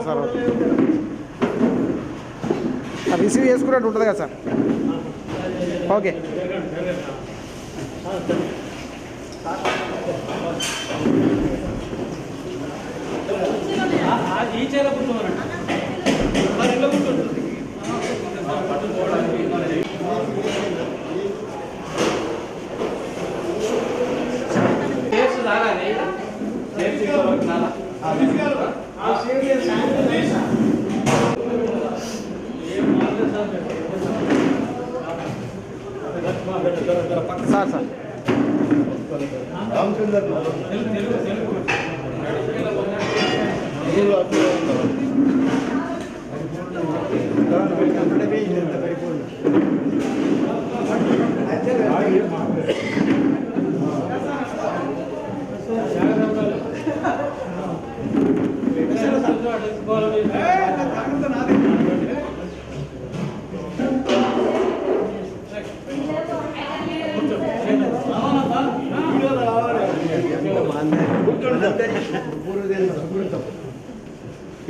Sir receive చేసుకున్నట్టు ఉంటుంది కదా సార్. ఓకే సార్ సార్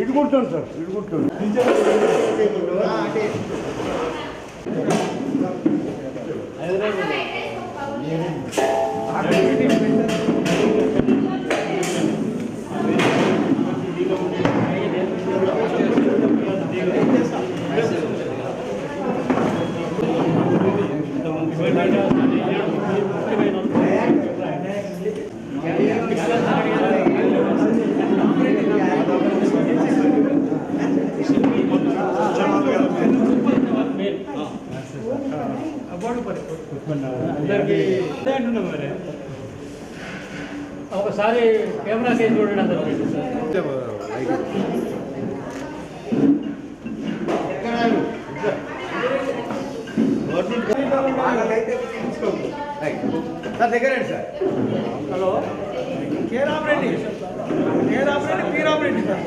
ఇటు కూర్చోండి సార్, ఇటు కూర్చోండి. ఒకసారి కెమెరా కేసు చూడండి అందరూ. సార్ దగ్గరండి sir. Hello K Ramareddy, K Ramareddy, P Ramareddy sir.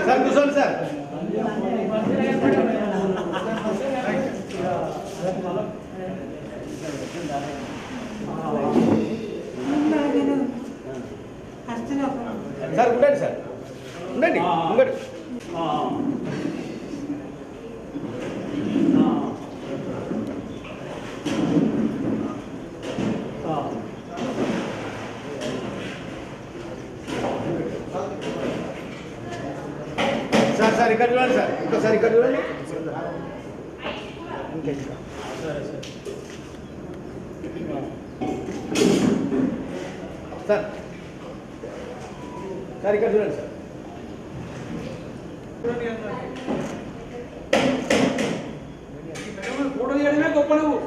Sir కూర్చోండి సార్. సార్ ఉండండి సార్, ఉండండి ఉండండి. సార్ సార్ ఇక్కడ చూడండి సార్, ఇంకోసారి ఇక్కడ చూడండి. సార్ సార్ ఇక్కడ చూడండి సార్. ఫోటో తీయడమే గొప్ప నువ్వు.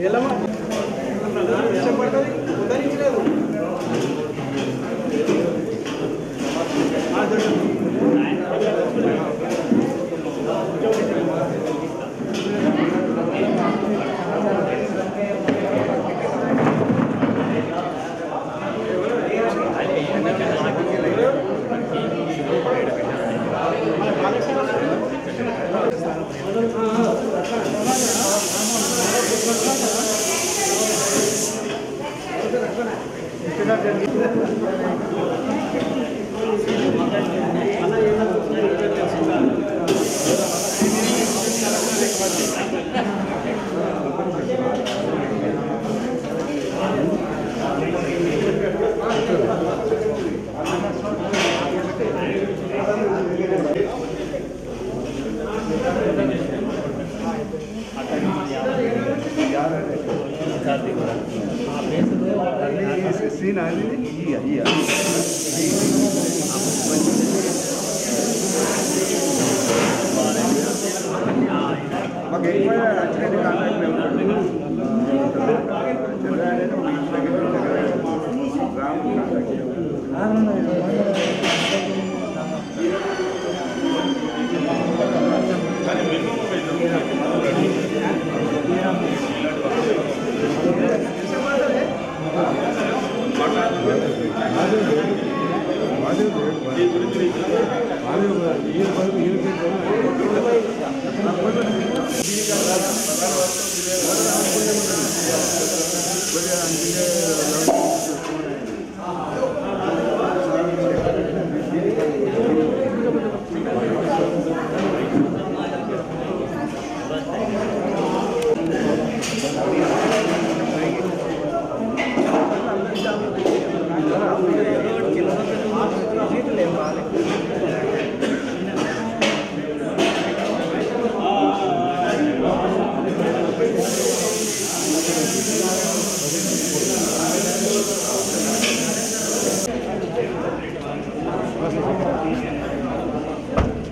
ఎలా ఇష్టపడుతుంది ఉదరించలేదు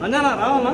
అంజనా రావమ్మా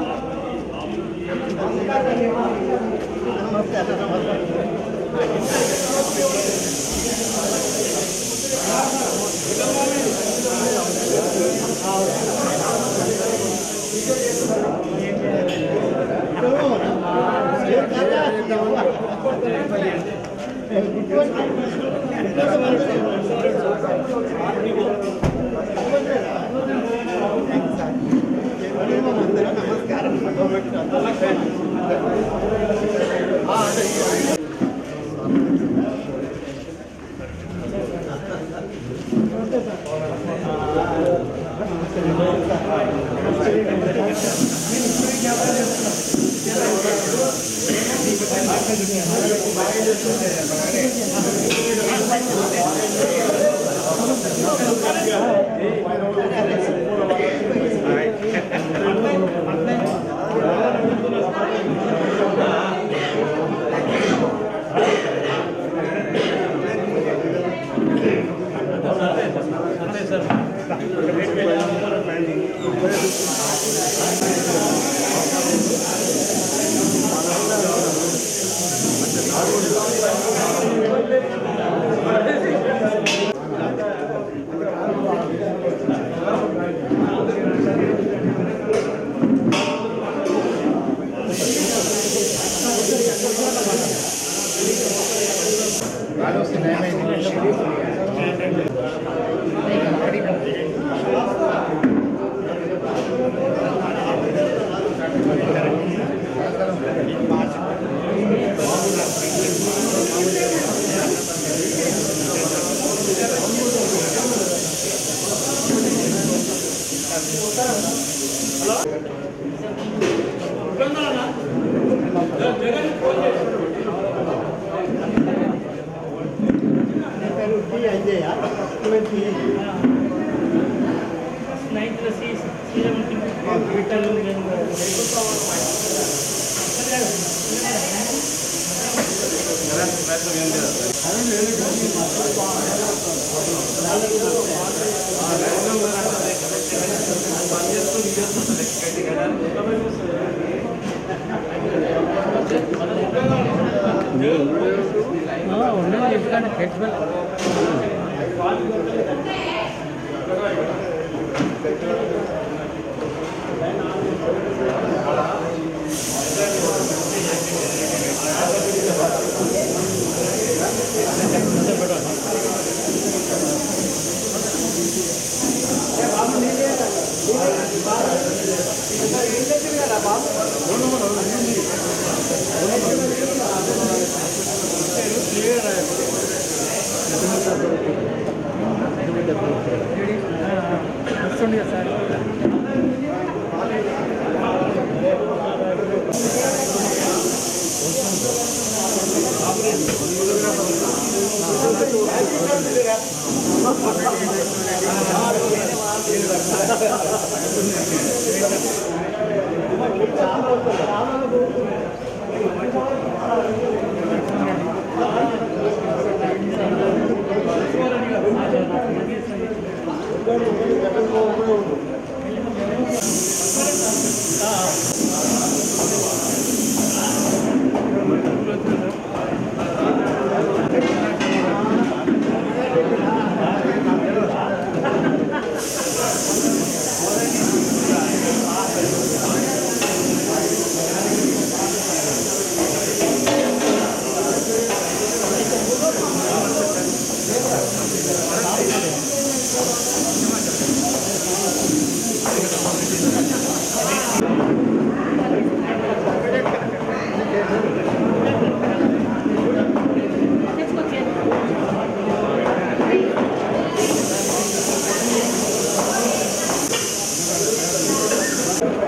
Night the season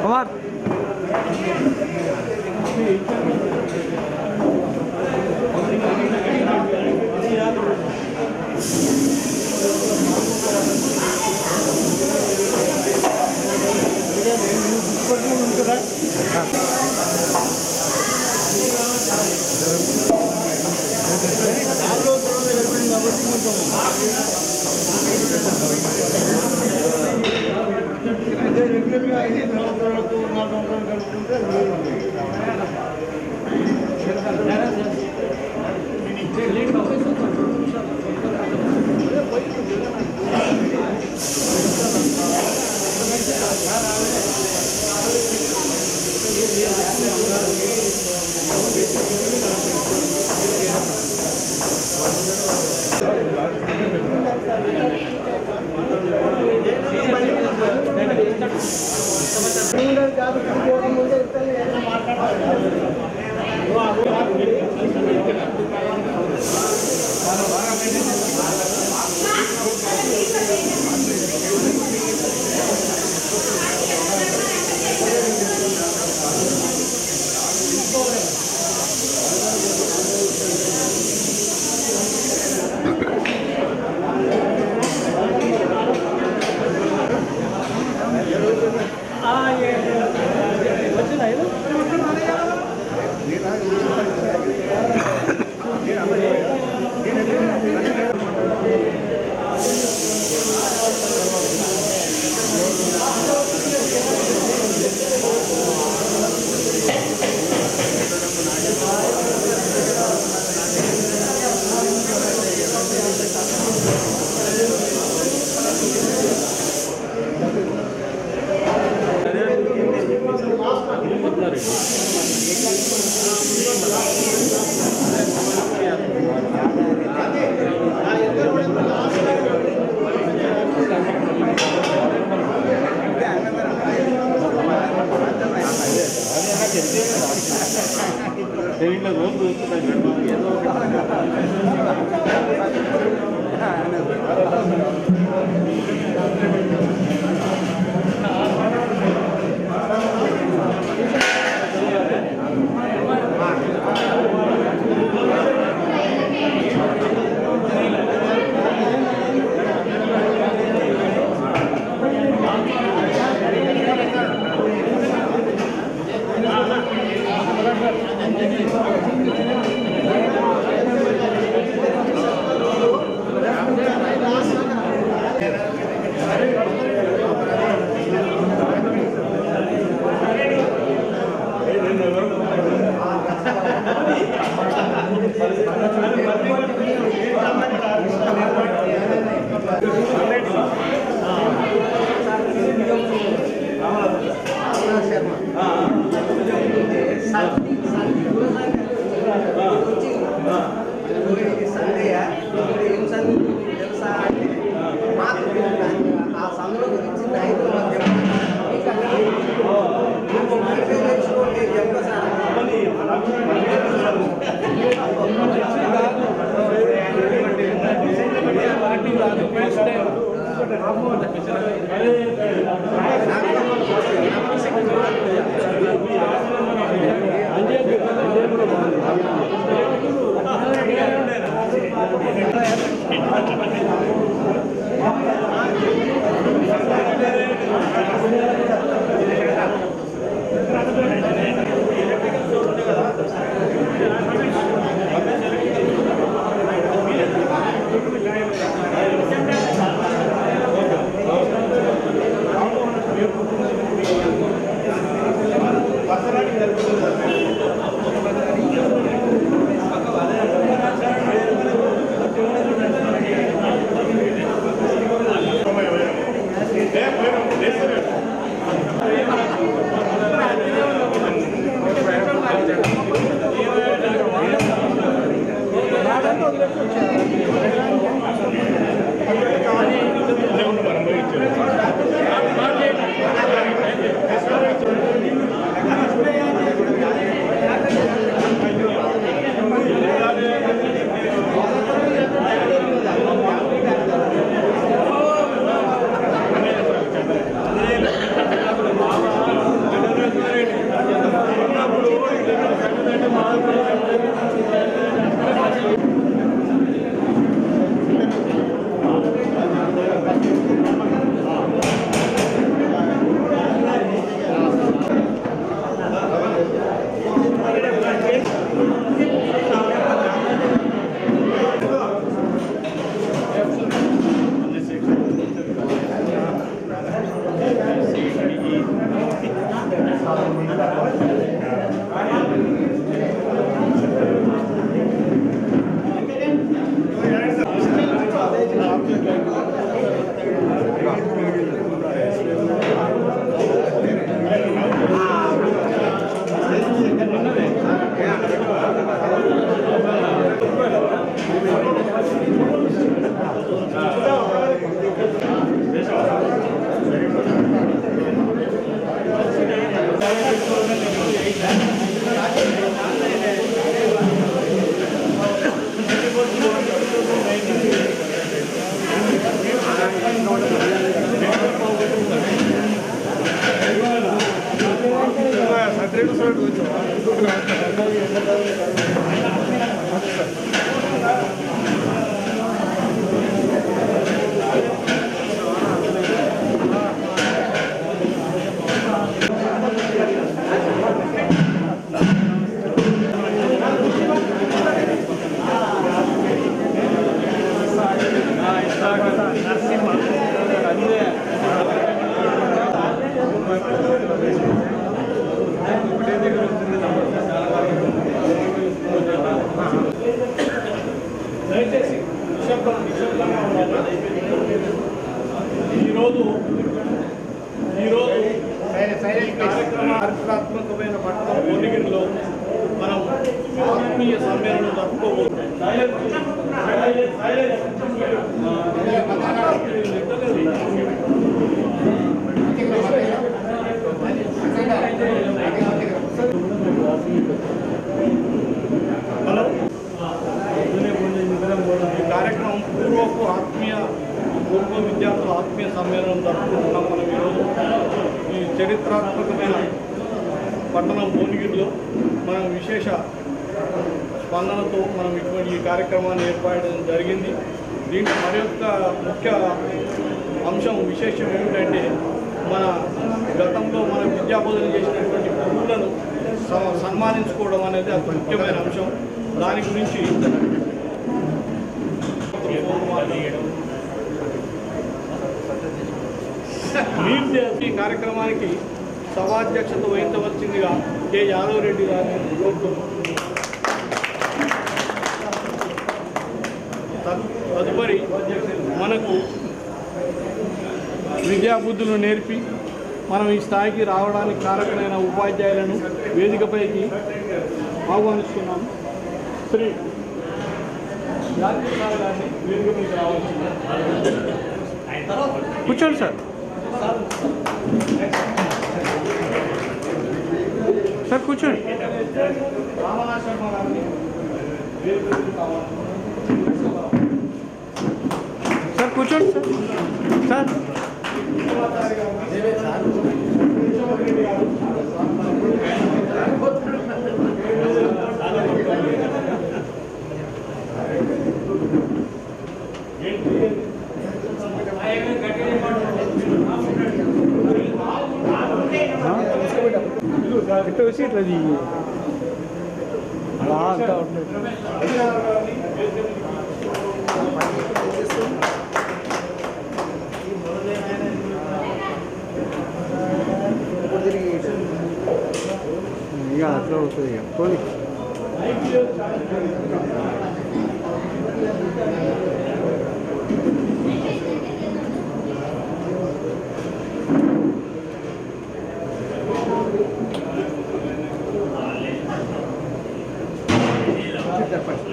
కుమార్ చారిత్రాత్మకమైన పట్టణం భువనగిరిలో మనం ఆత్మీయ సమ్మేళనం జరుపుకోబోతున్నాం. ఈ కార్యక్రమం పూర్వ విద్యార్థుల ఆత్మీయ సమ్మేళనం జరుపుకుంటున్నాం. మనం ఈరోజు ఈ చరిత్రాత్మకమైన పట్టణం భువనగిరిలో మనం విశేష స్పందనతో మనం ఇటువంటి ఈ కార్యక్రమాన్ని ఏర్పాటు జరిగింది. దీంట్లో మరి యొక్క ముఖ్య అంశం విశేషం ఏమిటంటే మన గతంలో మన విద్యాబోధన చేసినటువంటి గురువులను సన్మానించుకోవడం అనేది అతి ముఖ్యమైన అంశం. దాని గురించి ఈ కార్యక్రమానికి సభాధ్యక్షత వహించవలసిందిగా కె యాదవ్ రెడ్డి గారిని కోరుతున్నాం. తదుపరి మనకు విద్యాబుద్ధులు నేర్పి మనం ఈ స్థాయికి రావడానికి కారకులైన ఉపాధ్యాయులను వేదికపైకి ఆహ్వానిస్తున్నాం. శ్రీ జాతీయ గారిని వేదికపైకి రావాల్సింది. కూర్చోండి సార్. సార్ కూర్చోండి. రామనాథ శర్మ గారిని వేదికపైకి రావాలి. సార్ కూర్చోండి సార్. ఇట్లా వచ్చి ఇట్లా అలా అంతా ఉంటుంది. ఇక అట్లా అవుతుంది ఇక పోనీ.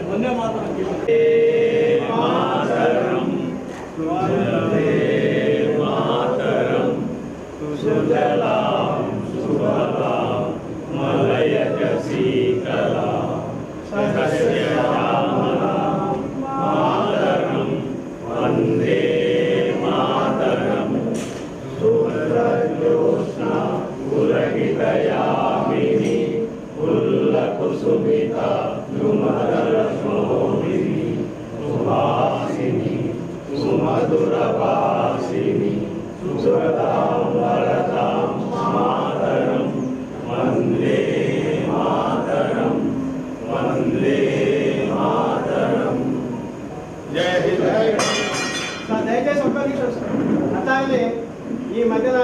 వందే మాతరం. దయచేసి అట్లాగే ఈ మధ్యన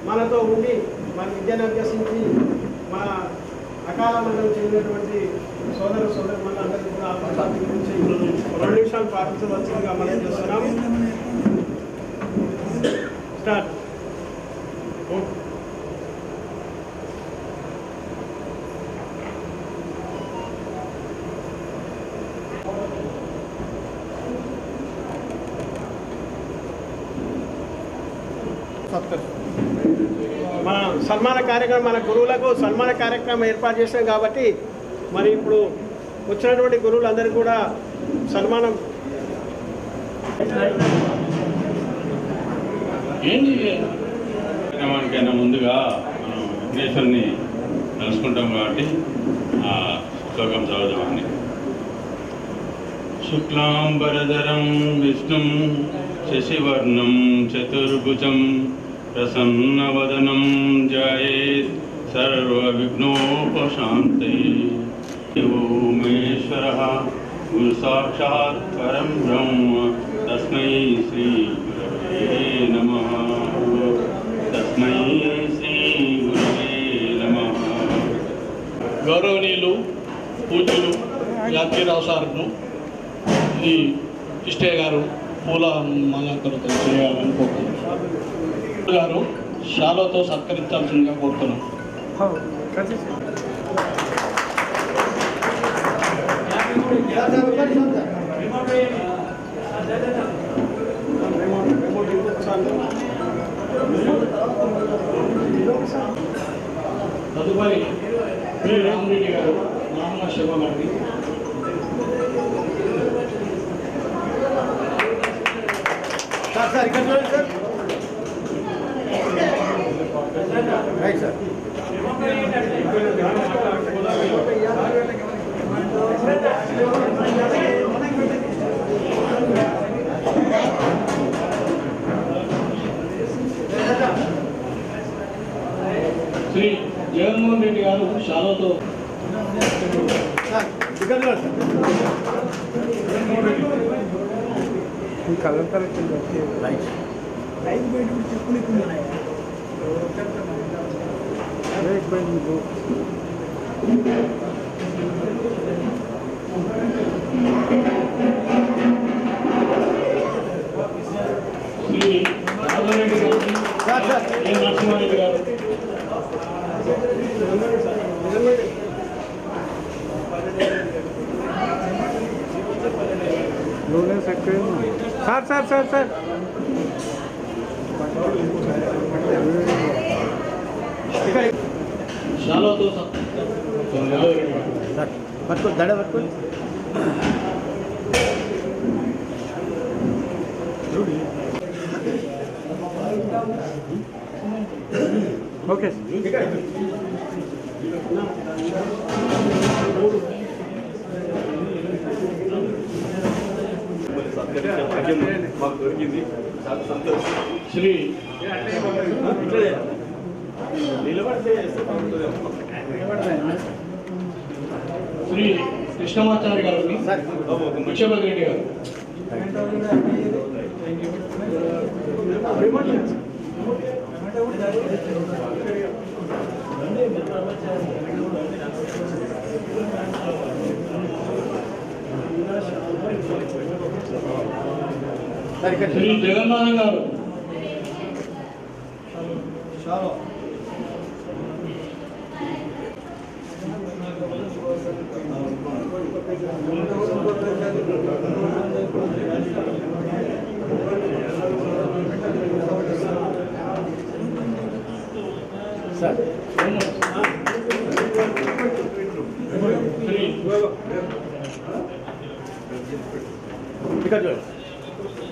మనతో ఉండి మన విద్యను అభ్యసించి మన అకాల మండలం చెందినటువంటి సోదరు మనందరికీ కూడా ఆత్మశాంతి గురించి 2 నిమిషాలు పాటించవలసిందిగా మనం చేస్తున్నాం. స్టార్ట్. మన సన్మాన కార్యక్రమం, మన గురువులకు సన్మాన కార్యక్రమం ఏర్పాటు చేసాం కాబట్టి మరి ఇప్పుడు వచ్చినటువంటి గురువులందరికీ కూడా సన్మానం. కార్యక్రమానికైనా ముందుగా మనం వెంకటేశ్వరుని తెలుసుకుంటాం కాబట్టి ఆ శ్లోకం చదువుదామని. శుక్లాంబరధరం విష్ణుం శశివర్ణం చతుర్భుజం ప్రసన్నవదనం ధ్యాయేత్ సర్వవిఘ్నోపశాంతయే. ఓమేశ్వరః గురు సాక్షాత్ పరం బ్రహ్మ తస్మై శ్రీ గురవే నమః. తస్మై శ్రీ గురవే నమః. గౌరవనీయులు పూజ్యులు యాదగిరిరావు సార్ను ఈ ఇష్టయ్య గారు పూల మాలంకరణతో చేయాలని కోరుతున్నాను. గారు షాలోతో సత్కరించాల్సిందిగా కోరుతున్నాను. తదుపరి రామరెడ్డి గారు, రామనాథ శర్మ గారిని సార్ ఇక్కడ చూడండి sir. Right sir. Shri Jaganmohan Reddy గారు షాలోతో ఇక్కడ చూడండి సార్. కలంతర కింద వచ్చి లూనెస్ ఎక్కువ సార్ సార్ సార్ సార్ పట్టుకో దడ పట్టుకో ఓకే మాకు దొరికింది చాలా సంతోషం. శ్రీ శ్రీ కృష్ణమాచారి గారిని ముఖ్యమంత్రి రెడ్డి గారు శ్రీ జగన్నాథం గారు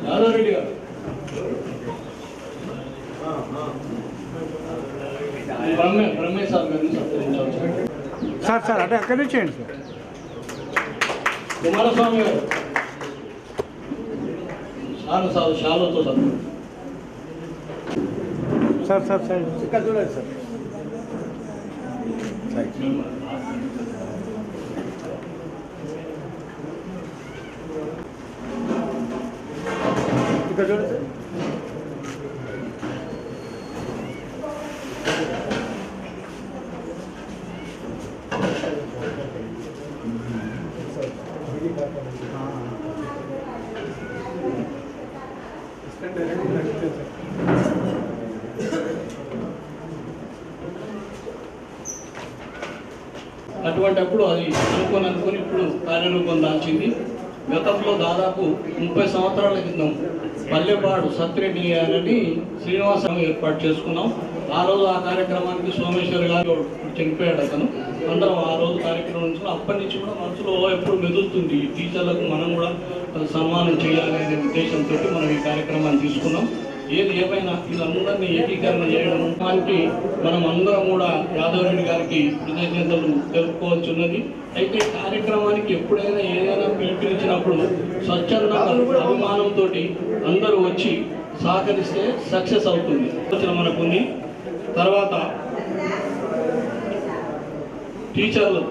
యాదవరెడ్డి గారు బ్రహ్మేశ్వర గారిని సత్కరించవచ్చు. సార్ సార్ అంటే అక్కడి నుంచి చేయండి సార్ కుమారస్వామి గారు శాలుతో సార్ సార్ సార్ ఇక్కడ చూడండి సార్ ఇక్కడ చూడండి సార్ అటువంటిప్పుడు అది అనుకొని ఇప్పుడు కార్యరూపం దాల్చింది. గతంలో దాదాపు 30 సంవత్సరాల క్రితం పల్లెపాడు సత్యరెడ్డి గారిని శ్రీనివాసం ఏర్పాటు చేసుకున్నాం. ఆ రోజు ఆ కార్యక్రమానికి సోమేశ్వర్ గారు చనిపోయాడు అతను. అందరం ఆ రోజు కార్యక్రమం నుంచి అప్పటి నుంచి కూడా మనసులో ఎప్పుడు మెదులుతుంది టీచర్లకు మనం కూడా సన్మానం చేయాలి అనే ఉద్దేశంతో మనం ఈ కార్యక్రమాన్ని తీసుకున్నాం. ఏది ఏమైనా వీళ్ళందరినీ ఏకీకరణ చేయడం దానికి మనం అందరం కూడా యాదవరెడ్డి గారికి కృతజ్ఞతలు తెలుపుకోవాల్సి ఉన్నది. అయితే కార్యక్రమానికి ఎప్పుడైనా ఏదైనా పిలిపించినప్పుడు స్వచ్ఛందంగా అభిమానంతో అందరూ వచ్చి సహకరిస్తే సక్సెస్ అవుతుంది మనకు ఉంది. తర్వాత టీచర్లు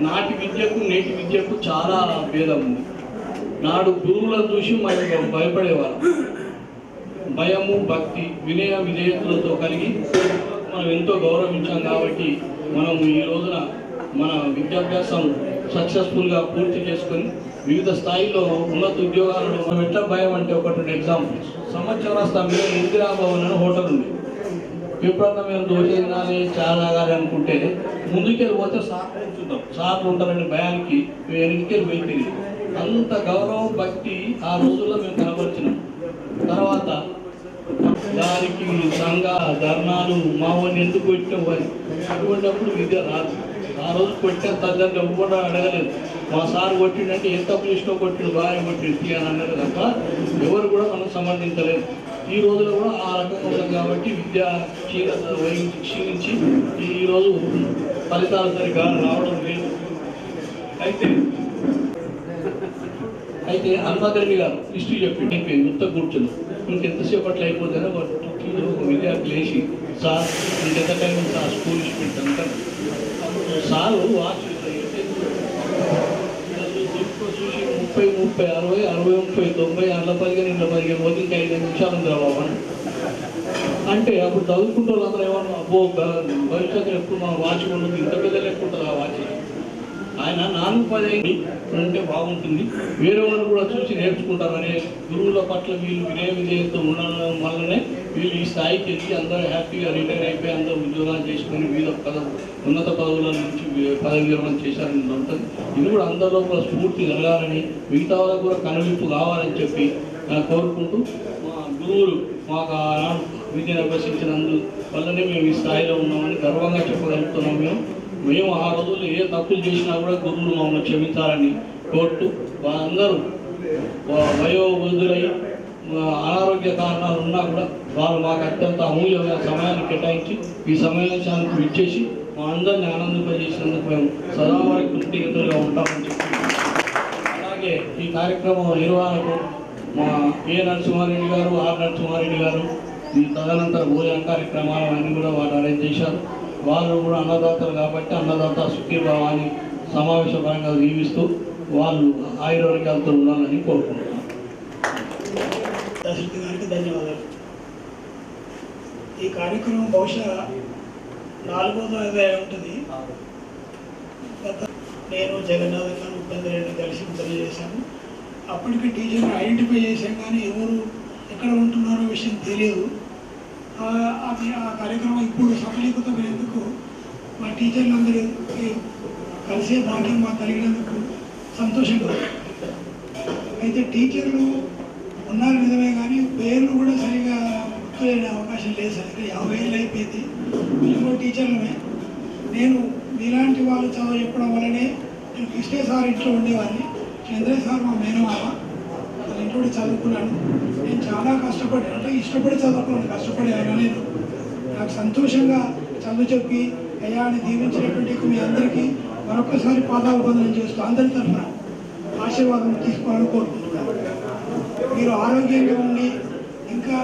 నాటి విద్యకు నేటి విద్యకు చాలా భేదం ఉంది. నాడు గురువులను చూసి మనం భయపడేవాళ్ళం. భయము భక్తి వినయ విధేయతలతో కలిగి మనం ఎంతో గౌరవించాం. కాబట్టి మనం ఈ రోజున మన విద్యాభ్యాసం సక్సెస్ఫుల్గా పూర్తి చేసుకొని వివిధ స్థాయిలో ఉన్నత ఉద్యోగాలలో మనం ఎట్లా భయం అంటే ఒకటి ఎగ్జాంపుల్స్ సంవత్సరాస్తా మీద ఇందిరాభవన్ అని హోటల్ ఉంది. ఎప్పుడన్నా మేము దోషించాలి చాలా తాగాలి అనుకుంటే ముందుకెళ్ళి పోతే సార్ చూద్దాం సార్లు ఉంటారని భయానికి మేము వెనక్కి వెళ్ళి అంత గౌరవం భక్తి ఆ రోజుల్లో మేము కనబరిచినాం. తర్వాత దానికి సంఘ ధర్నాలు మావోని ఎందుకు కొట్టావు అని అటువంటిప్పుడు విద్య రాదు. ఆ రోజు కొట్టిన తల్లిదండ్రులు ఎవరు అడగలేదు. మా సార్ కొట్టిండంటే ఎంత చేసినా కొట్టిండు బాగా కొట్టింది అని అన్నారు తప్ప ఎవరు కూడా మనం సమర్థించలేదు. ఈ రోజులో కూడా ఆ రకంగా ఉంటుంది కాబట్టి విద్య క్షీణించి ఈరోజు ఫలితాలు సరిగా రావడం లేదు. అయితే హనుమంతరెడ్డి గారు హిస్టరీ చెప్పి మొత్తం కూర్చుని ఇంకెంతసేపట్లో అయిపోతుందో ఒక విద్యార్థి లేచి సార్ ఇంకెంత టైం సార్ స్కూల్ ఇచ్చిపెట్టాను సారు వాచ్ చూసి 30, 60, 60, 30, 90 ఇంట్లో 15 పోతే ఇంకా 5 నిమిషాలు ఉంది బాబు అంటే అప్పుడు చదువుకుంటూ వాళ్ళందరూ ఏమన్నా అబ్బో భవిష్యత్తులో ఎప్పుడు మా వాచ్ ఉండదు ఇంత పెద్ద లెక్కుంటుంది ఆ వాచ్ ఆయన 4-10 అంటే బాగుంటుంది, వేరే వాళ్ళు కూడా చూసి నేర్చుకుంటారనే గురువుల పట్ల వీళ్ళు విధేయత ఉండడం వల్లనే వీళ్ళు ఈ స్థాయికి ఎక్కి అందరూ హ్యాపీగా రిటైర్ అయిపోయి అందరూ ఉద్యోగాలు చేసుకొని ఉన్నత పదవుల నుంచి పదవి విరమణ చేశారని ఉంటుంది. ఇది కూడా అందరిలో కూడా స్ఫూర్తి కలగాలని, మిగతా వాళ్ళకు కూడా కనువిప్పు కావాలని చెప్పి కోరుకుంటూ, మా గురువులు మాకు ఆనాడు విద్యను అభ్యసించినందు వల్లనే మేము ఈ స్థాయిలో ఉన్నామని గర్వంగా చెప్పగలుగుతున్నాం. మేము ఆ రోజుల్లో ఏ తప్పులు చేసినా కూడా గురువులు మమ్మల్ని క్షమించాలని కోరుతూ, వాళ్ళందరూ వయోవృద్ధులై అనారోగ్య కారణాలు ఉన్నా కూడా వారు మాకు అత్యంత అమూల్యమైన సమయాన్ని కేటాయించి ఈ సమావేశానికి ఇచ్చేసి మా అందరినీ ఆనందింపజేసినందుకు మేము సదా వారికి కృతజ్ఞతలుగా ఉంటామని చెప్పి, అలాగే ఈ కార్యక్రమం నిర్వహణకు మా ఏ నరసింహారెడ్డి గారు, ఆర్ నరసింహారెడ్డి గారు ఈ తదనంతర భోజన కార్యక్రమాలు అన్నీ కూడా వారు అరేంజ్ చేశారు. వాళ్ళు కూడా అన్నదాతలు కాబట్టి అన్నదాత సుఖీభావాన్ని సమావేశపరంగా జీవిస్తూ వాళ్ళు ఆయుర్వేదాలతో ఉండాలని కోరుకుంటున్నాను. దశరథి గారికి ధన్యవాదాలు. ఈ కార్యక్రమం బహుశా 4వ ఉంటుంది. నేను జగన్నాథ్ గారు, ఉపేంద్ర రెడ్డి కలిసి తెలియజేశాను. అప్పటికి టీచర్ని ఐడెంటిఫై చేశాం, కానీ ఎవరు ఎక్కడ ఉంటున్నారో విషయం తెలియదు. అది ఆ కార్యక్రమం ఇప్పుడు సఫలీకృతమైనందుకు మా టీచర్లందరూ కలిసే భాగ్యం మాకు కలిగినందుకు సంతోషంగా. అయితే టీచర్లు ఉన్నారు నిజమే, కానీ పేర్లు కూడా సరిగా గుర్తులేని అవకాశం లేదు. సరిగ్గా 50 ఏళ్ళు అయిపోయింది. మేము టీచర్లమే. నేను మీలాంటి వాళ్ళు చదువు చెప్పడం వల్లనే నేను కృష్ణ సార్ ఇంట్లో ఉండేవాడిని. చంద్రయ్య సార్ మా మేనమామ, వాళ్ళ ఇంట్లో చదువుకున్నాను. నేను చాలా కష్టపడి, అంటే ఇష్టపడి చదువుకున్నాను, కష్టపడి అనలేదు. నాకు సంతోషంగా చదువు చెప్పి అయ్యాన్ని దీవించినటువంటి మీ అందరికీ మరొకసారి పాదాభివందనం చేస్తూ అందరి తరఫున ఆశీర్వాదం తీసుకోవాలని కోరుకుంటున్నాను. మీరు ఆరోగ్యంగా ఉండి ఇంకా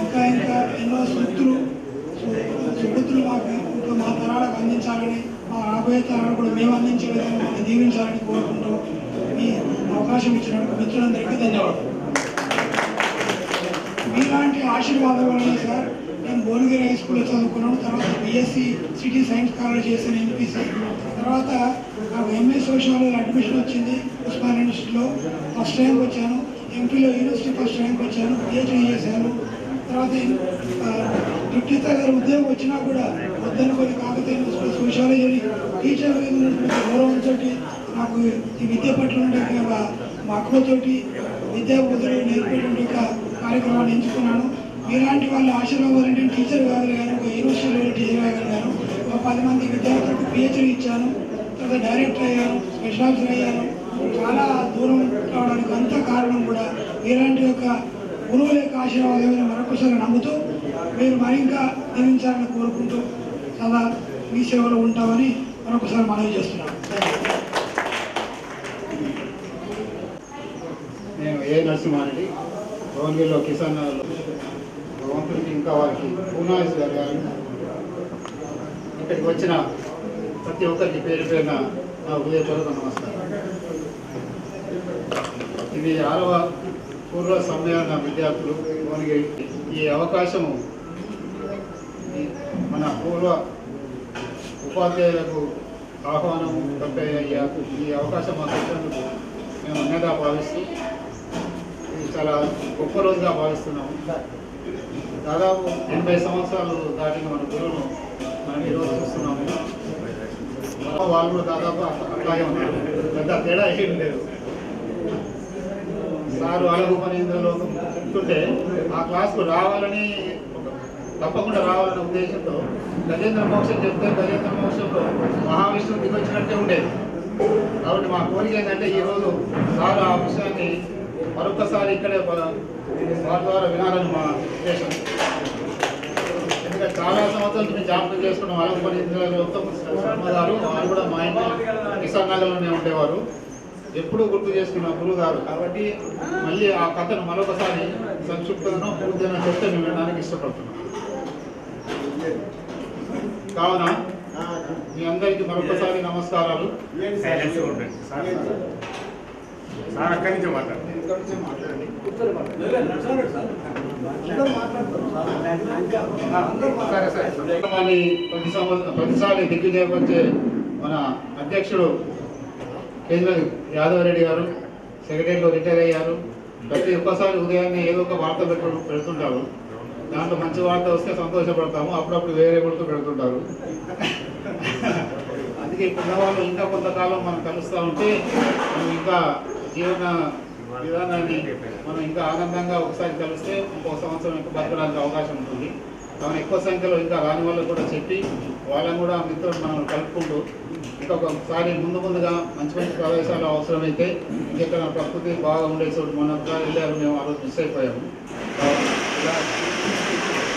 ఇంకా ఇంకా ఎన్నో సుబుద్ధులు మాకు ఇంకా మా తరాలకు అందించాలని, మా రాబోయే తరాలు కూడా మేము అందించే విధంగా మమ్మల్ని దీవించాలని కోరుకుంటూ మీ అవకాశం ఇచ్చినందుకు మిత్రులందరికీ ధన్యవాదాలు. మీలాంటి ఆశీర్వాదం వల్ల సార్ నేను భువనగిరి హై స్కూల్లో చదువుకున్నాను. తర్వాత బీఎస్సీ సిటీ సైన్స్ కాలేజ్ చేశాను, ఎంపీసీ. తర్వాత నాకు ఎంఏ సోషియాలజీ అడ్మిషన్ వచ్చింది ఉస్మాన్ యూనివర్సిటీలో. ఫస్ట్ ర్యాంక్ వచ్చాను. ఎంపీలో యూనివర్సిటీ ఫస్ట్ ర్యాంక్ వచ్చాను. పిహెచ్డీ చేశాను. తర్వాత డిప్యూటీ గారు ఉద్యోగం వచ్చినా కూడా వద్దనుకొని కాకతీయ యూనివర్సిటీ సోషియాలజీ టీచర్ గౌరవంతో నాకు ఈ విద్య పట్ల ఉండే మా అక్కతోటి విద్యా బుద్ధులు నేర్పేటువంటి కార్యక్రమాన్ని ఎంచుకున్నాను. మీలాంటి వాళ్ళు ఆశీర్వాదాలంటే టీచర్ కాగలిగాను, ఒక యూనివర్సిటీలో టీచర్ కాగలిగాను. ఒక 10 మంది విద్యార్థులకు పిహెచ్డీ ఇచ్చాను. తర్వాత డైరెక్టర్ అయ్యాను, స్పెషల్ ఆఫీసర్ అయ్యాను. చాలా దూరం రావడానికి అంత కారణం కూడా మీలాంటి యొక్క గురువుల యొక్క ఆశీర్వాదం మరొకసారి నమ్ముతూ మీరు మరింకా దీవించాలని కోరుకుంటూ సదా మీ సేవలో ఉంటామని మరొకసారి మనవి చేస్తున్నాను. నేను ఏ నరసింహారెడ్డి, భువనగిరిలో కిసాన్ నగర్లో భగవంతుడికి ఇంకా వారికి పూర్ణాయుష్ గారు ఇక్కడికి వచ్చిన ప్రతి ఒక్కరికి పేరు పేరున నా హృదయపూర్వక నమస్కారం. ఇది 6వ పూర్వ సమ్మేళన విద్యార్థులు భువనగిరి. ఈ అవకాశము మన పూర్వ ఉపాధ్యాయులకు ఆహ్వానం తప్పయ్యా ఈ అవకాశం మాకు ఇచ్చినందుకు మేము అన్నగా భావిస్తూ ఇది చాలా గొప్ప రోజుగా భావిస్తున్నాము. దాదాపు 80 సంవత్సరాలు దాటిన మన గురువును మనం ఈరోజు చూస్తున్నాము. వాళ్ళు కూడా దాదాపు అట్లాగే ఉన్నారు, పెద్ద తేడా ఏం లేదు. సారు అలగు పనిలో చెప్తుంటే ఆ క్లాస్కు రావాలని, తప్పకుండా రావాలనే ఉద్దేశంతో గజేంద్ర మోక్షం చెప్తే గజేంద్ర మోక్షంలో మహావిష్ణువు దిగొచ్చినట్టే ఉండేది. కాబట్టి మా కోరిక ఏంటంటే ఈరోజు సారు ఆ విషయాన్ని మరొకసారి ఇక్కడే వారి ద్వారా వినాలని మా ఉద్దేశం. ఎందుకంటే చాలా సంవత్సరాల నుంచి జ్ఞాపకం చేసుకున్న అలగు పని శర్మ గారు, వారు కూడా మా ఇంటి కిసాన్ నగర్లోనే ఉండేవారు. ఎప్పుడూ గుర్తు చేసుకున్న గురువు గారు. కాబట్టి మళ్ళీ ఆ కథను మరొకసారి సంక్షిప్తంగా పూర్తిగా చెప్తే మేము వినడానికి ఇష్టపడుతున్నాం. కావున మీ అందరికీ మరొకసారి నమస్కారాలు. ప్రతిసారి దిగ్విజయపరిచే మన అధ్యక్షుడు కేంద్ర యాదవ్ రెడ్డి గారు సెక్రటరీలో రిటైర్ అయ్యారు. ప్రతి ఒక్కసారి ఉదయాన్నే ఏదో ఒక వార్త పెడుతుంటారు. దాంట్లో మంచి వార్త వస్తే సంతోషపడతాము, అప్పుడప్పుడు వేరే గుర్తు పెడుతుంటారు. అందుకే ఇప్పుడు వాళ్ళు ఇంకా కొంతకాలం మనం కలుస్తూ ఉంటే మనం ఇంకా జీవన విధానాన్ని మనం ఇంకా ఆనందంగా ఒకసారి కలిస్తే ఇంకో సంవత్సరం ఇంకా బతకడానికి అవకాశం ఉంటుంది. మనం ఎక్కువ సంఖ్యలో ఇంకా రాని వాళ్ళకు కూడా చెప్పి వాళ్ళని కూడా మిత్రులు మనం కలుపుకుంటూ ఇంకా ఒకసారి ముందుగా మంచి ప్రదేశాలు అవసరమైతే ఇంకెక్కడ ప్రకృతి బాగా ఉండే చోటు మనం వెళ్ళారు, మేము ఆ రోజు మిస్ అయిపోయాము.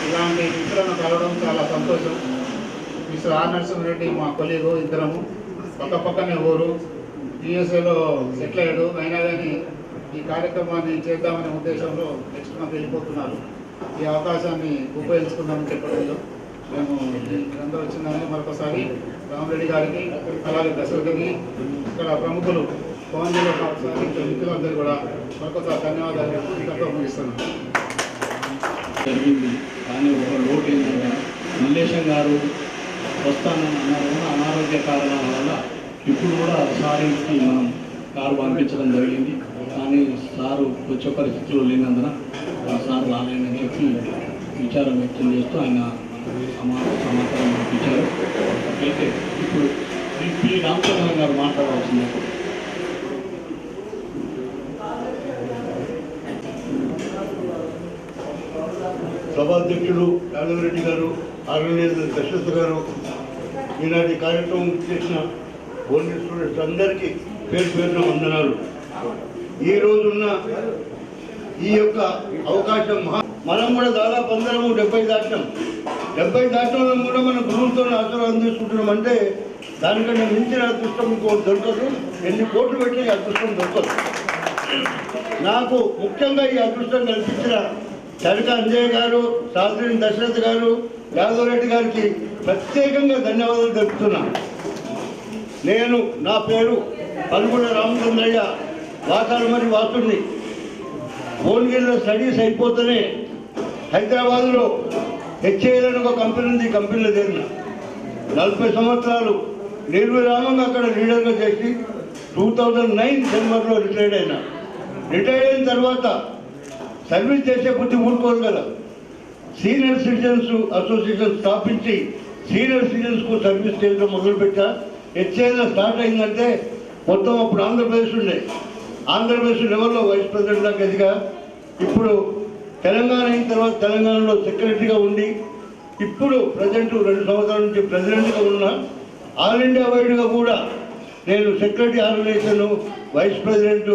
ఇలాంటి మిత్రులను కలవడం చాలా సంతోషం. మిస్టర్ ఆర్ నరసింహారెడ్డి మా కొలీగు, ఇద్దరము పక్కనే ఊరు, యూఎస్ఏలో సెటిల్ అయ్యాడు. అయినా కానీ ఈ కార్యక్రమాన్ని చేద్దామనే ఉద్దేశంలో నెక్స్ట్ మంత్ వెళ్ళిపోతున్నారు. ఈ అవకాశాన్ని ఉపయోగించుకుందామని చెప్పడంలో మేము అందరూ వచ్చిందని మరొకసారి రామరెడ్డి గారికి, అలాగే దశరథకి, ఇక్కడ ప్రముఖులు పవన్ ఒకసారి మిత్రులందరూ కూడా మరొకసారి ధన్యవాదాలు ఇక్కడ ముగిస్తున్నాను. జరిగింది. కానీ ఒక లోటు ఏంటంటే మల్లేశం గారు వస్తానని అన్నారు, అనారోగ్య కారణాల వల్ల ఇప్పుడు కూడా సారికి మనం కారు పంపించడం జరిగింది. కానీ సారు వచ్చే పరిస్థితుల్లో లేనందున సార్ రాలేదని చెప్పి విచారం వ్యక్తం చేస్తూ ఆయన సమాచారం పంపించారు. అయితే ఇప్పుడు పి రామచంద్రన్ గారు మాట్లాడవలసింది. సభాధ్యక్షుడు యాదవ్ రెడ్డి గారు, ఆర్గనైజర్ దశరథ్ గారు, ఈనాటి కార్యక్రమం చేసిన ఓన్లీ స్టూడెంట్స్ అందరికీ పేరున వందనాలు. ఈ రోజున్న ఈ యొక్క అవకాశం మనం కూడా దాదాపు అందరము 70 దాటినాం. 70 దాటడం కూడా మన గురువులతో ఆశీర్వాదం తీసుకుంటున్నాం. అంటే దానికంటే మించిన అదృష్టం ఇంకోటి దొరకదు. ఎన్ని కోట్లు పెట్టిన ఈ అదృష్టం దొరకదు. నాకు ముఖ్యంగా ఈ అదృష్టం కల్పించిన చరిక అంజయ్ గారు, శాస్త్రి దశరథ్ గారు, యాదవ్ రెడ్డి గారికి ప్రత్యేకంగా ధన్యవాదాలు తెలుపుతున్నా. నా పేరు పల్గొండ రామచంద్రయ్య, వాసాలమరి వాసుడిని. భువనగిరిలో స్టడీస్ అయిపోతేనే హైదరాబాద్లో హెచ్ఏఎల్ అని ఒక కంపెనీ ఉంది. కంపెనీలో చేరిన 40 సంవత్సరాలు నిర్విరామంగా అక్కడ లీడర్గా చేసి 2009 జనవరిలో రిటైర్డ్ అయినా. రిటైర్డ్ అయిన తర్వాత సర్వీస్ చేసే బుద్ధి ఊరుకోదు కదా, సీనియర్ సిటిజన్స్ అసోసియేషన్ స్థాపించి సీనియర్ సిటిజన్స్కు సర్వీస్ చేయడం మొదలుపెట్టా. హెచ్ఏఎల్ స్టార్ట్ అయిందంటే మొత్తం అప్పుడు ఆంధ్రప్రదేశ్ ఉండే, ఆంధ్రప్రదేశ్ లెవెల్లో వైస్ ప్రెసిడెంట్ దాకా ఎదిగా. ఇప్పుడు తెలంగాణ అయిన తర్వాత తెలంగాణలో సెక్రటరీగా ఉండి ఇప్పుడు ప్రజెంట్ 2 సంవత్సరాల నుంచి ప్రెసిడెంట్గా ఉన్నా. ఆల్ ఇండియా వైడ్గా కూడా నేను secretary organization, vice president,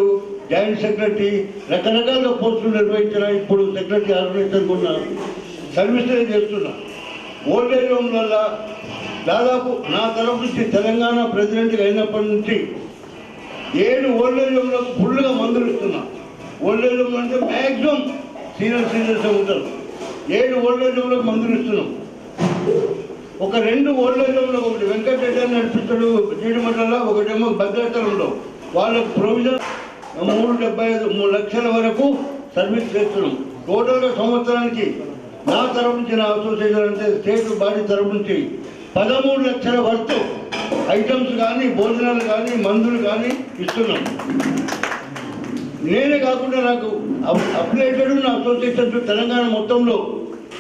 joint secretary రకరకాల పోస్టులు నిర్వహించిన. ఇప్పుడు సెక్రటరీ ఆర్గనైజేషన్ ఉన్న సర్వీస్ చేస్తున్నా. ఓల్డేజ్ హోమ్ వల్ల దాదాపు నా తరఫు నుంచి తెలంగాణ ప్రెసిడెంట్గా అయినప్పటి నుంచి 7 ఓల్డేజ్ హోమ్లకు ఫుల్గా మందులు ఇస్తున్నా. ఓల్డేజ్ హోమ్ అంటే మ్యాక్సిమం సీనియర్ సిటిజన్స్ ఉంటారు. 7 ఓల్డేజ్ హోమ్లకు మందులు ఇస్తున్నాం. ఒక 2 ఓల్డేజ్ హోమ్లకు, ఒకటి వెంకటరెడ్డి అని నడిపిస్తాడు జీడిమట్లలో, ఒకటేమో భద్రాచలంలో, వాళ్ళకు ప్రొవిజన్ 375 లక్షల వరకు సర్వీస్ చేస్తున్నాం. టోటల్గా సంవత్సరానికి నా తరఫు నుంచి, నా అసోసియేషన్ అంటే స్టేట్ బాడీ తరఫు నుంచి 13 లక్షల వరకు ఐటమ్స్ కానీ, భోజనాలు కానీ, మందులు కానీ ఇస్తున్నాం. నేనే కాకుండా నాకు అప్లైటెడ్ నా అసోసియేషన్స్ తెలంగాణ మొత్తంలో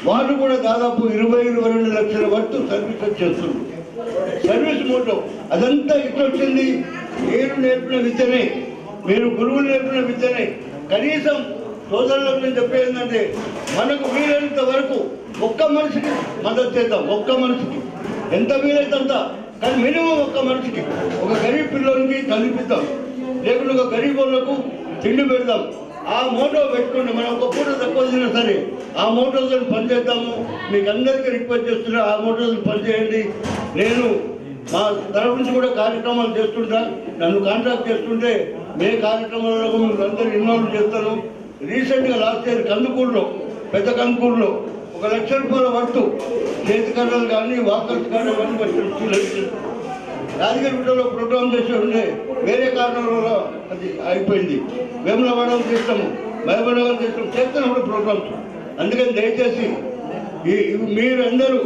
వాళ్ళు కూడా దాదాపు 20-22 లక్షల వరకు సర్వీసెస్ చేస్తున్నారు. సర్వీస్ మోటో అదంతా ఇట్లా వచ్చింది. నేను నేర్పిన విద్యనే, మీరు గురువులు నేర్పిన విద్యనే. కనీసం సోదరులకు నేను చెప్పేది ఏంటంటే, మనకు వీలైనంత వరకు ఒక్క మనిషికి మద్దతు చేద్దాం. ఒక్క మనిషికి ఎంత వీలైతే అంత, కానీ మినిమం ఒక్క మనిషికి, ఒక గరీబ్ పిల్లలకి కల్పిద్దాం, లేకుంటే ఒక గరీబ్ వాళ్ళకు తిండి పెడదాం. ఆ మోటో పెట్టుకోండి. మనం ఒక పూట తక్కువ తిన్నా సరే ఆ మోటోతో పనిచేద్దాము. మీకు అందరికీ రిక్వెస్ట్ చేస్తున్నా, ఆ మోటోతో పనిచేయండి. నేను మా తరఫు నుంచి కూడా కార్యక్రమాలు చేస్తుంటా. నన్ను కాంటాక్ట్ చేస్తుంటే మే కార్యక్రమాలలో మీరు అందరూ ఇన్వాల్వ్ చేస్తాను. రీసెంట్గా లాస్ట్ ఇయర్ కందుకూరులో, పెద్ద కందుకూరులో 1 లక్ష రూపాయల వరకు చేతి కర్రలు కానీ, వాకర్స్ కానీ అవన్నీ వచ్చి యాదగిరిగుట్టలో ప్రోగ్రామ్ చేసి ఉండే, వేరే కారణాల వల్ల అది అయిపోయింది. వేములవాడలో చేస్తాము, మహబూబ్నగర్ చేస్తున్నప్పుడు ప్రోగ్రామ్స్. అందుకని దయచేసి మీరందరూ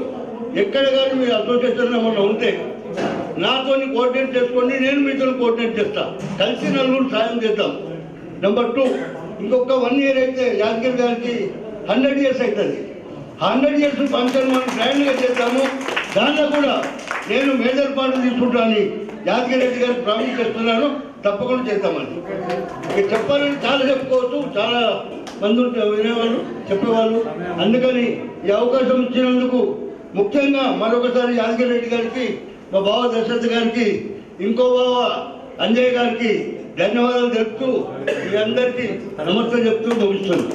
ఎక్కడ కానీ మీ అసోసియేషన్లో ఏమన్నా ఉంటే నాతోని కోఆర్డినేట్ చేసుకోండి, నేను మీతో కోఆర్డినేట్ చేస్తా, కలిసి నలుగురు సాయం చేద్దాం. నెంబర్ 2, ఇంకొక 1 year అయితే యాదగిరి గారికి 100 years అవుతుంది. 100 years ఫంక్షన్ మనం గ్రాండ్గా చేద్దాము. దాంట్లో కూడా నేను మేజర్ పార్ట్ తీసుకుంటాను, యాదగిరి రెడ్డి గారికి ప్రామిస్ చేస్తున్నాను, తప్పకుండా చేద్దామని. ఇక చెప్పాలని చాలా చెప్పుకోవచ్చు, చాలా మంది వినేవాళ్ళు చెప్పేవాళ్ళు. అందుకని ఈ అవకాశం ఇచ్చినందుకు ముఖ్యంగా మరొకసారి యాదగిరి రెడ్డి గారికి, మా బావ దశరథ్ గారికి, ఇంకో బావ అంజయ్ గారికి ధన్యవాదాలు చెప్తూ మీ అందరికీ నమస్తే చెప్తూ ముగిస్తున్నాను.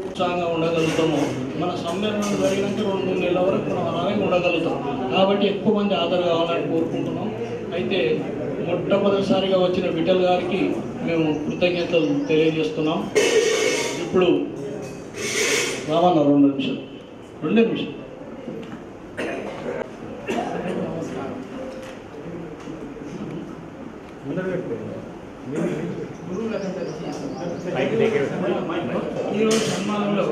ఉత్సాహంగా ఉండగలుగుతాము. మన సమ్మేళనం జరిగినాక 2-3 నెలల వరకు మనం అలాగే ఉండగలుగుతాం. కాబట్టి ఎక్కువ మంది హాజరు కావాలని కోరుకుంటున్నాం. అయితే మొట్టమొదటిసారిగా వచ్చిన విఠల్ గారికి మేము కృతజ్ఞతలు తెలియజేస్తున్నాం. ఇప్పుడు రామన్న 2 నిమిషాలు. ఈరోజు సన్మానంలో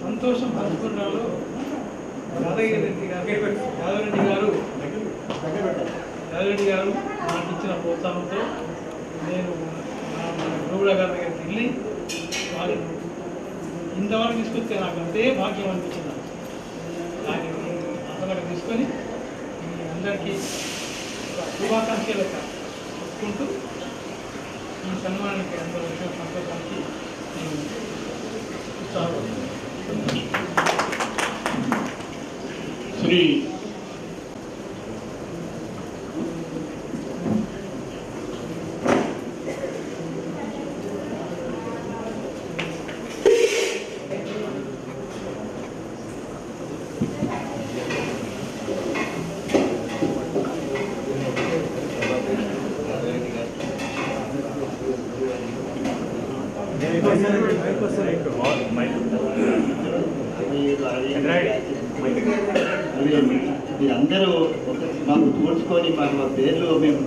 సంతోషం పంచుకున్నాలో యాదగిరెడ్డి గారు నాకు ఇచ్చిన ప్రోత్సాహంతో నేను గురువుల గారి దగ్గరికి వెళ్ళి వాళ్ళు ఇంతవరకు తీసుకొస్తే నాకు అంతే భాగ్యం అనిపించింది. దాన్ని అతను తీసుకొని అందరికీ శుభాకాంక్షలు చెప్పుకుంటూ ఈ సన్మానానికి అందరూ వచ్చిన సంతోషానికి నేను ఉత్సాహపడుతున్నాను. శ్రీ మీరందరూ మాకు తోడ్చుకొని మాకు పేర్లు మేము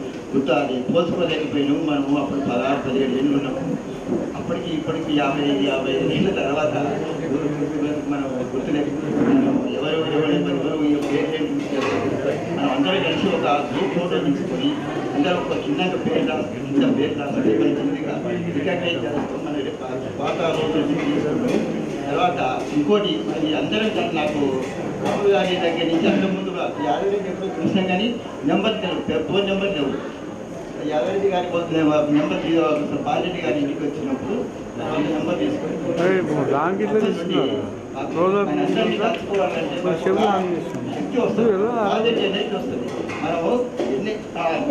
పోల్చుకోలేకపోయినాము. మనము అప్పుడు 16-17 ఏళ్ళు ఉన్నాము. అప్పటికి ఇప్పటికి 50-55 ఏళ్ళ తర్వాత మనం గుర్తులేదు. ఎవరు పేర్లు మనం అందరూ కలిసి ఒక గ్రూప్ ఫోటో తీసుకొని అందరూ ఒక చిన్న పేరు ఇంత పేరు రాస్తే మన చిన్నగా రికగ్నైజ్ చేస్తాం. మన పాత రోజులు తీసుకుంటాం. తర్వాత ఇంకోటి అది అందరం కానీ నాకు రాములు గారి దగ్గర నుంచి అంత ముందు యాదగిరెడ్డి ఎప్పుడో చూసినాం కానీ నెంబర్ లేవు, ఫోన్ నెంబర్ లేవు. యాదగిరెడ్డి గారి నెంబర్ బాలరెడ్డి గారి ఇంటికి వచ్చినప్పుడు నెంబర్ తీసుకొని అందరినీ కలుసుకోవాలంటే శక్తి వస్తుంది, బాధ్యత అనేది వస్తుంది. మనము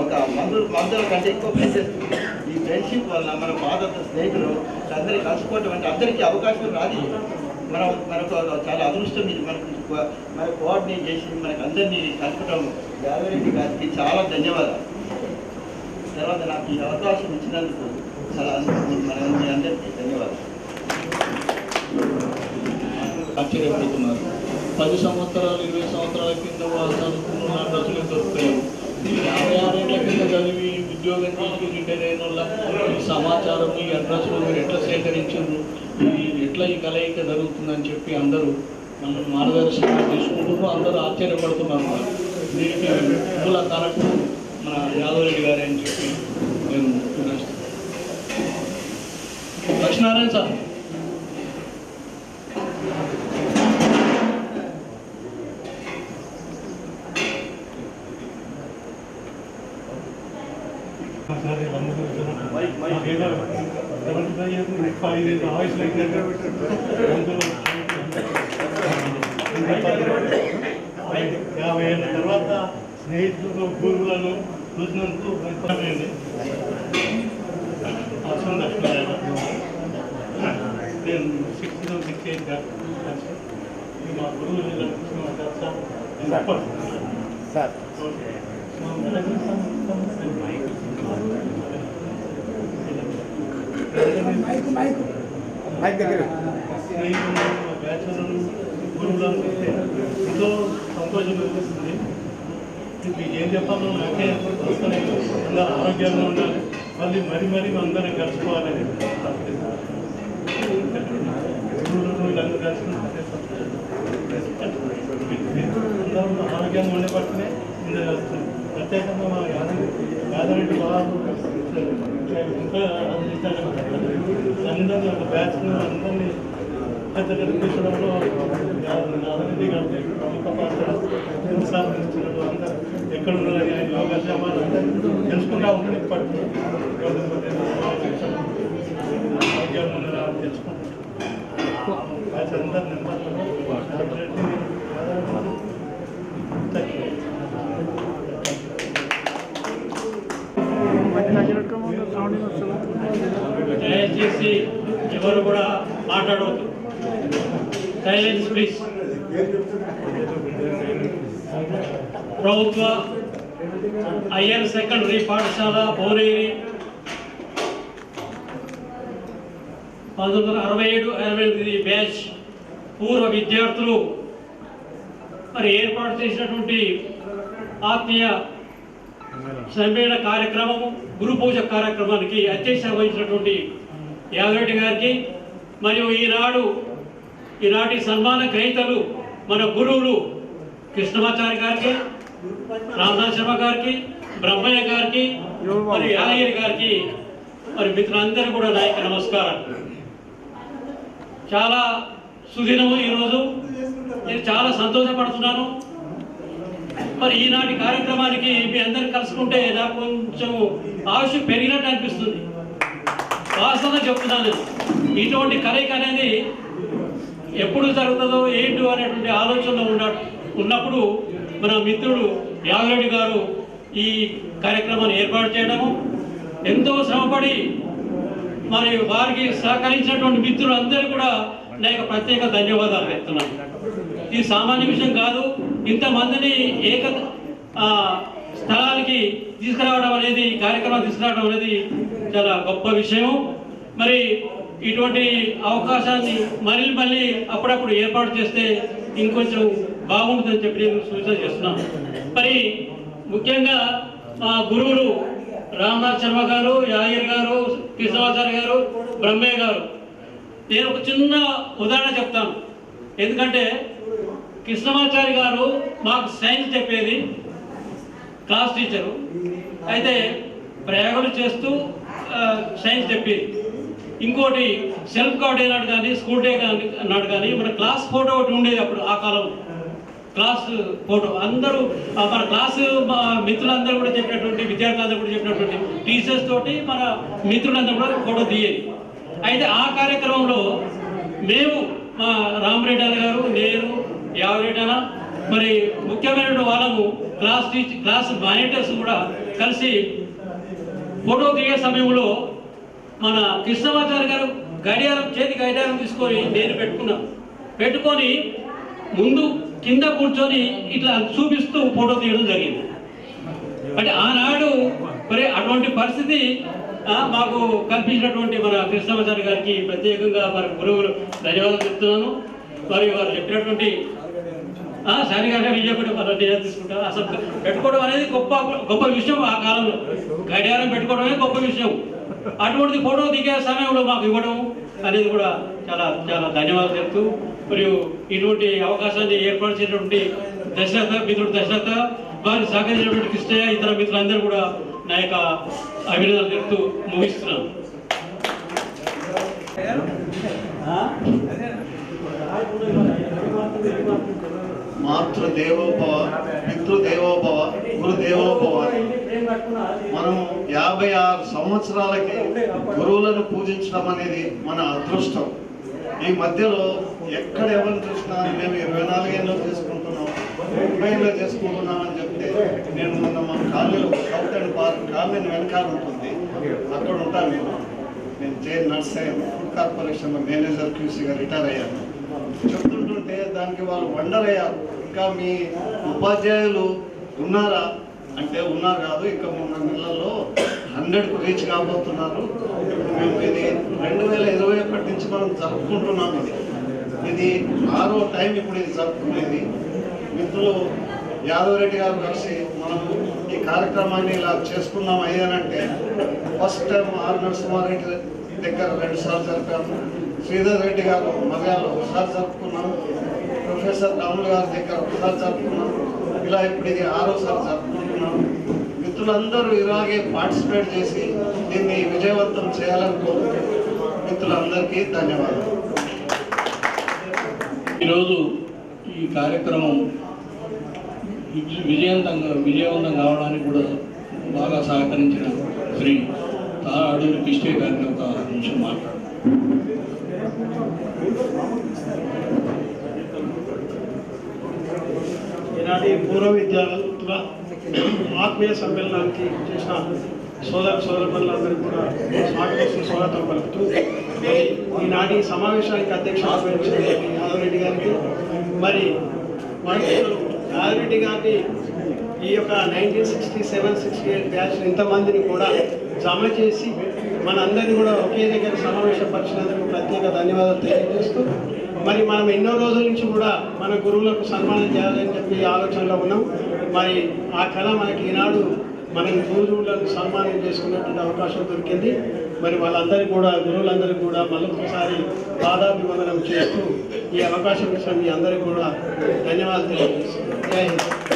ఒక మందుల కంటే ఎక్కువ పనిచేస్తుంది. ఈ ఫ్రెండ్షిప్ వల్ల మన పాత స్నేహితులు అందరికీ కలుసుకోవటం అంటే అందరికీ అవకాశం రాదు. మనకు చాలా అదృష్టం ఇది. మన కోఆర్డినేట్ చేసి మనకు అందరినీ కలపటం యాదగిరెడ్డి గారికి చాలా ధన్యవాదాలు. తర్వాత నాకు ఈ అవకాశం ఇచ్చినందుకు చాలా మీ అందరికీ ధన్యవాదాలు. ఆశ్చర్యపోతున్నారు. 10 సంవత్సరాలు 20 సంవత్సరాల కింద వాళ్ళు చదువుకున్న డ్రెస్సులు దొరుకుతాయి. 56 ఏళ్ళ కింద చదివి ఉద్యోగం చేసి రిటైర్ అయిన వాళ్ళ ఈ సమాచారం, ఈ అడ్రస్లు మీరు ఎట్లా సేకరించారు, ఎట్లా ఈ కలయిక జరుగుతుందని చెప్పి అందరూ మనం మార్గదర్శకంగా తీసుకుంటున్నారు. అందరూ ఆశ్చర్యపడుతున్నారు. దీనికి మూల కారకుడు మన యాదగిరెడ్డి గారే అని చెప్పి నేను లక్ష్మీనారాయణ సార్. తర్వాత స్నేహితులు గురువులను చూసినందుకు లక్ష్మీనారాయణ నేను 1668 మా గురువులు సార్ బ్యాచులర్లు గురువులను చూస్తే ఎంతో సంతోషం అనిపిస్తుంది. మీకు ఏం చెప్పాలో నాకే వస్తాయి. అందరూ ఆరోగ్యంగా ఉండాలి, మళ్ళీ అందరం కలుసుకోవాలని గురువులను వీళ్ళందరూ కలుసుకుంటే అందరూ ఆరోగ్యంగా ఉండేపట్టునే ఇందులో వస్తుంది. ప్రత్యేకంగా మా యాదరెడ్డి బాబు ఇంకా అందరినీ ఒక బ్యాచ్ను అందరినీ పెద్ద తీసుకురావడంలో యాదరెడ్డి గారు ప్రముఖ పాత్ర కొనసాగించినట్టు అందరూ ఎక్కడ ఉన్నారని ఆయన యోగక్షేమాలు అందరూ తెలుసుకుంటూ ఉంటుంది. ఇప్పటికీ ఆరోగ్యంగా ఉన్నారని తెలుసుకుంటాం. బ్యాచ్ అందరు నెంబర్లను దయచేసి ఎవరు కూడా మాట్లాడవద్దు. Silence please. ప్రభుత్వ హయ్యర్ సెకండరీ పాఠశాల భువనగిరి 1967-68 బ్యాచ్ పూర్వ విద్యార్థులు మరి ఏర్పాటు చేసినటువంటి ఆత్మీయ సమ్మేళన కార్యక్రమము గురు పూజ కార్యక్రమానికి అధ్యక్షత వహించినటువంటి యాదరెడ్డి గారికి మరియు ఈనాటి సన్మాన గ్రహీతలు మన గురువులు కృష్ణమాచారి గారికి, రామదాస్ శర్మ గారికి, బ్రహ్మయ్య గారికి మరియు యాదగిరి గారికి మరి మిత్రులందరూ కూడా నాయక నమస్కారం. చాలా సుదినము ఈరోజు. నేను చాలా సంతోషపడుతున్నాను. మరి ఈనాటి కార్యక్రమానికి మీ అందరు కలుసుకుంటే నాకు కొంచెం ఆయుష్ పెరిగినట్టు అనిపిస్తుంది. వాస్తవంగా చెప్తున్నాను. ఇటువంటి కలయిక అనేది ఎప్పుడు జరుగుతుందో ఏంటో అనేటువంటి ఆలోచనలో ఉన్నప్పుడు మన మిత్రుడు యాదరెడ్డి గారు ఈ కార్యక్రమాన్ని ఏర్పాటు చేయడము, ఎంతో శ్రమపడి మరి వారికి సహకరించినటువంటి మిత్రులందరూ కూడా నాకు ప్రత్యేక ధన్యవాదాలు చెప్తున్నాను. ఇది సామాన్య విషయం కాదు. ఇంతమందిని స్థలానికి తీసుకురావడం అనేది, కార్యక్రమం తీసుకురావడం అనేది చాలా గొప్ప విషయం. మరి ఇటువంటి అవకాశాన్ని మళ్ళీ అప్పుడప్పుడు ఏర్పాటు చేస్తే ఇంకొంచెం బాగుంటుందని చెప్పి నేను సూచన చేస్తున్నాను. మరి ముఖ్యంగా మా గురువులు రామదాస్ శర్మ గారు, యాదగిరి గారు, కృష్ణమాచారి గారు, బ్రహ్మయ్య గారు, నేను ఒక చిన్న ఉదాహరణ చెప్తాను. ఎందుకంటే కృష్ణమాచారి గారు మాకు సైన్స్ చెప్పేది, క్లాస్ టీచరు. అయితే ప్రయోగాలు చేస్తూ సైన్స్ చెప్పేది. ఇంకోటి సెల్ఫ్ గార్డ్ అయినాడు కానీ, స్కూల్ డే అన్నాడు కానీ, మన క్లాస్ ఫోటో ఒకటి ఉండేది అప్పుడు ఆ కాలంలో. క్లాస్ ఫోటో అందరూ మన క్లాసు మిత్రులందరూ కూడా చెప్పినటువంటి, విద్యార్థులందరూ కూడా చెప్పినటువంటి టీచర్స్ తోటి మన మిత్రులందరూ కూడా ఫోటో తీయేది. అయితే ఆ కార్యక్రమంలో మేము మా రామరెడ్డి గారు, నేను, యాదరెడ్డి అన్న, మరి ముఖ్యమైన వాళ్ళము క్లాస్ మానిటర్స్ కూడా కలిసి ఫోటో దిగే సమయంలో మన కృష్ణమాచారి గారు చేతి గడియారం తీసుకొని నేను పెట్టుకొని ముందు కింద కూర్చొని ఇట్లా చూపిస్తూ ఫోటో తీయడం జరిగింది. అంటే ఆనాడు మరి అటువంటి పరిస్థితి మాకు కల్పించినటువంటి మన కృష్ణమాచారి గారికి ప్రత్యేకంగా మరి గురువులు ధన్యవాదాలు చెప్తున్నాను. మరి వారు చెప్పినటువంటి సరిగా విజయపడి నేను తీసుకుంటాను. అసలు పెట్టుకోవడం అనేది గొప్ప విషయం. ఆ కాలంలో గడియారం పెట్టుకోవడం అనేది గొప్ప విషయం. అటువంటి ఫోటో దిగే సమయంలో మాకు ఇవ్వడం అనేది కూడా చాలా చాలా ధన్యవాదాలు చెప్తూ, మరియు ఇటువంటి అవకాశాన్ని ఏర్పాటు చేసినటువంటి మిత్రుడు దశరథ, వారిని సహకరించినటువంటి కృష్ణయ్య, ఇతర మిత్రులందరూ కూడా నా యొక్క అభినందనలు చెప్తూ ముగిస్తున్నాను. మాతృదేవోభవ, పితృదేవోభవ, గురుదేవోభవ. మనం 56 సంవత్సరాలకి గురువులను పూజించడం అనేది మన అదృష్టం. ఈ మధ్యలో ఎక్కడ ఎవరిని చూసినా మేము 24 ఏళ్ళు చేసుకుంటున్నాం, 30 ఏళ్ళు చేసుకుంటున్నాం అని చెప్తే, నేను మొన్న మా కాలనీలో సౌత్ అండ్ పార్క్ కాలనీ వెనకాల ఉంటుంది, అక్కడ ఉంటాను. నేను జైన్ నర్సయ్య ఫుడ్ కార్పొరేషన్లో మేనేజర్ క్యూసీగా రిటైర్ అయ్యాను. చెప్తుంటుంటే దానికి వాళ్ళు వండర్ అయ్యారు. ఇంకా మీ ఉపాధ్యాయులు ఉన్నారా అంటే ఉన్నారు కాదు, ఇంకా 3 నెలల్లో 100కు రీచ్ కాబోతున్నారు. ఇప్పుడు మేము ఇది 2021 నుంచి మనం జరుపుకుంటున్నాం. ఇది 6వ టైం ఇప్పుడు ఇది జరుపుకునేది. మిత్రులు యాదవరెడ్డి గారు కలిసి మనము ఈ కార్యక్రమాన్ని ఇలా చేసుకున్నాం అయ్యానంటే, ఫస్ట్ టైం ఆర్ నరసింహారెడ్డి దగ్గర 2 సార్లు జరిపాము, శ్రీధర్ రెడ్డి గారు మర్యాదలో ఒకసారి జరుపుకున్నాం, ప్రొఫెసర్ రాములు గారి దగ్గర ఒకసారి జరుపుకున్నాం, ఇలా ఇప్పుడు ఇది 6వ సారి జరుపుకుంటున్నాం. మిత్రులందరూ ఇలాగే పార్టిసిపేట్ చేసి దీన్ని విజయవంతం చేయాలని కోరుతూ మిత్రులందరికీ ధన్యవాదాలు. ఈరోజు ఈ కార్యక్రమం విజయవంతం కావడానికి కూడా బాగా సహకరించిన శ్రీ అడూరి కృష్ణయ్య గారిని ఒక నిమిషం మాట్లాడు. ఈనాటి పూర్వ విద్యార్థుల ఆత్మీయ సమ్మేళనానికి చేసిన సోదరులందరికీ కూడా స్వాగతం పలుకుతూ ఈనాటి సమావేశానికి అధ్యక్షత వహించిన యాదవ్ రెడ్డి గారికి, మరి యాదవ్ రెడ్డి గారిని ఈ యొక్క 1967-68 బ్యాచ్ ఇంతమందిని కూడా జమ చేసి మనందరినీ కూడా ఒకే దగ్గర సమావేశపరిచినందుకు ప్రత్యేక ధన్యవాదాలు తెలియజేస్తూ, మరి మనం ఎన్నో రోజుల నుంచి కూడా మన గురువులకు సన్మానం చేయాలని చెప్పి ఆలోచనలో ఉన్నాం. మరి ఆ కళ మనకి ఈనాడు మన గురువులను సన్మానం చేసుకునేటువంటి అవకాశం దొరికింది. మరి వాళ్ళందరికీ కూడా గురువులందరికీ కూడా మళ్ళొకసారి పాదాభివందనం చేస్తూ ఈ అవకాశం ఇచ్చిన మీ అందరికీ కూడా ధన్యవాదాలు తెలియజేస్తున్నాను. జై హింద్.